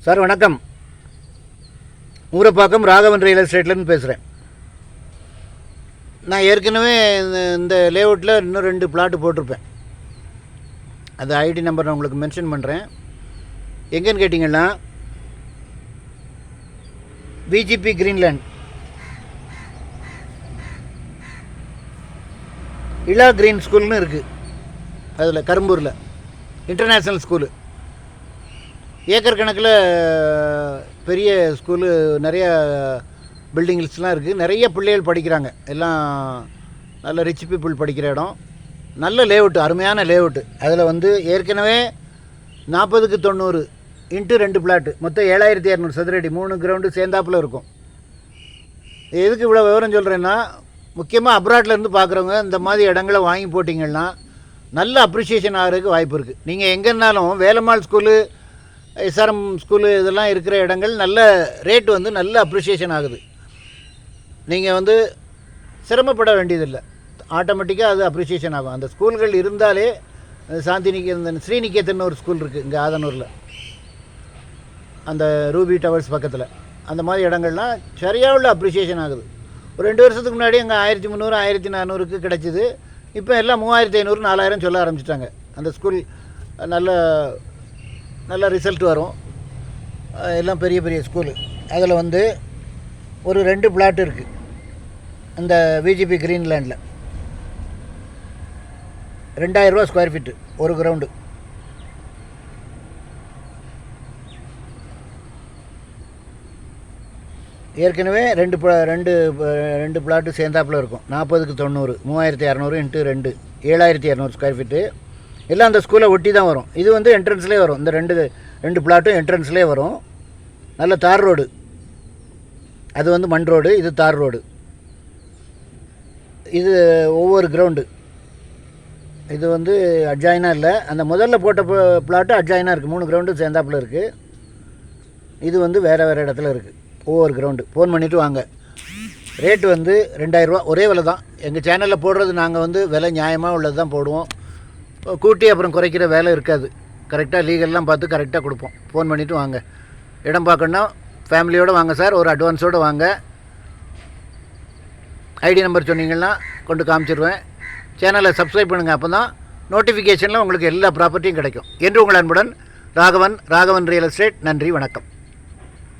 Sir வணக்கம். Urapakkam Raghavan real எஸ்டேட்லேருந்து பேசுகிறேன். நான் ஏற்கனவே இந்த லேஅவுட்டில் இன்னும் 2 பிளாட்டு போட்டிருப்பேன். அது ஐடி நம்பர் நான் உங்களுக்கு மென்ஷன் பண்ணுறேன். எங்கேன்னு கேட்டிங்கன்னா விஜிபி கிரீன்லேண்ட் இளா கிரீன் ஸ்கூல்னு இருக்குது. அதில் கரும்பூரில் இன்டர்நேஷ்னல் ஸ்கூலு, ஏக்கர் கணக்கில் பெரிய ஸ்கூலு, நிறைய பில்டிங்ஸ்லாம் இருக்குது. நிறைய பிள்ளைகள் படிக்கிறாங்க. எல்லாம் நல்ல ரிச் பீப்புள் படிக்கிற இடம். நல்ல லேஅவுட்டு, அருமையான லேஅவுட்டு. அதில் ஏற்கனவே 40க்கு 90 இன்ட்டு 2 பிளாட்டு, மொத்தம் 7200 சதுரடி, 3 கிரவுண்டு சேர்ந்தாப்பில் இருக்கும். எதுக்கு இவ்வளோ விவரம் சொல்கிறேன்னா, முக்கியமாக அப்ராட்லேருந்து பார்க்குறவங்க இந்த மாதிரி இடங்களை வாங்கி போட்டிங்கன்னா நல்ல அப்ரிஷியேஷன் ஆகிறதுக்கு வாய்ப்பு இருக்குது. நீங்கள் எங்கேனாலும் வேலம்மாள் ஸ்கூலு, எஸ்ஆர்எம் ஸ்கூலு இதெல்லாம் இருக்கிற இடங்கள் நல்ல ரேட்டு நல்ல அப்ரிஷியேஷன் ஆகுது. நீங்கள் சிரமப்பட வேண்டியதில்லை, ஆட்டோமேட்டிக்காக அது அப்ரிஷியேஷன் ஆகும். அந்த ஸ்கூல்கள் இருந்தாலே சாந்திநிகேதன், ஸ்ரீநிகேதன் ஒரு ஸ்கூல் இருக்குது இங்கே ஆதனூரில், அந்த ரூபி டவர்ஸ் பக்கத்தில். அந்த மாதிரி இடங்கள்லாம் சரியாக உள்ள அப்ரிஷியேஷன் ஆகுது. ஒரு 2 வருஷத்துக்கு முன்னாடி அங்கே 1300 1400க்கு கிடச்சிது. இப்போ எல்லாம் 3500 4000 சொல்ல ஆரம்பிச்சிட்டாங்க. அந்த ஸ்கூல் நல்ல நல்ல ரிசல்ட் வரும். எல்லாம் பெரிய பெரிய ஸ்கூலு. அதில் ஒரு 2 பிளாட் இருக்குது அந்த விஜிபி கிரீன்லேண்டில். 2000 ரூபா ஸ்கொயர் ஃபீட்டு ஒரு கிரவுண்டு. ஏற்கனவே 2 பிளாட்டு சேர்ந்தாப்பில் இருக்கும். 40க்கு 90, 3200 இன்ட்டு 2, 7200 ஸ்கொயர் ஃபீட்டு. எல்லாம் அந்த ஸ்கூலை ஒட்டி தான் வரும். இது என்ட்ரன்ஸ்லேயே வரும். இந்த 2 பிளாட்டும் என்ட்ரன்ஸ்லேயே வரும். நல்ல தார் ரோடு. அது மண் ரோடு, இது தார் ரோடு. இது ஒவ்வொரு கிரவுண்டு. இது அட்ஜாயினாக இல்லை, அந்த முதல்ல போட்ட பிளாட்டு அட்ஜாயினாக இருக்குது. 3 கிரவுண்டு சேர்ந்தாப்பில் இருக்குது. இது வேறு இடத்துல இருக்குது ஒவ்வொரு கிரவுண்டு. ஃபோன் பண்ணிவிட்டு வாங்க. ரேட்டு 2000 ரூபா, ஒரே விலை தான். எங்கள் சேனலில் போடுறது நாங்கள் விலை நியாயமாக உள்ளது தான் போடுவோம். கூட்டி அப்புறம் குறைக்கிற வேலை இருக்காது. கரெக்டாக லீகல்லாம் பார்த்து கரெக்டாக கொடுப்போம். ஃபோன் பண்ணிவிட்டு வாங்க. இடம் பார்க்கணுன்னா ஃபேமிலியோடு வாங்க சார், ஒரு அட்வான்ஸோடு வாங்க. ஐடி நம்பர் சொன்னீங்கன்னா கொண்டு காமிச்சிடுவேன். சேனலை சப்ஸ்கிரைப் பண்ணுங்கள், அப்போ தான் நோட்டிஃபிகேஷனில் உங்களுக்கு எல்லா ப்ராப்பர்ட்டியும் கிடைக்கும். என்று உங்கள் அன்புடன் ராகவன் ரியல் எஸ்டேட். நன்றி, வணக்கம்.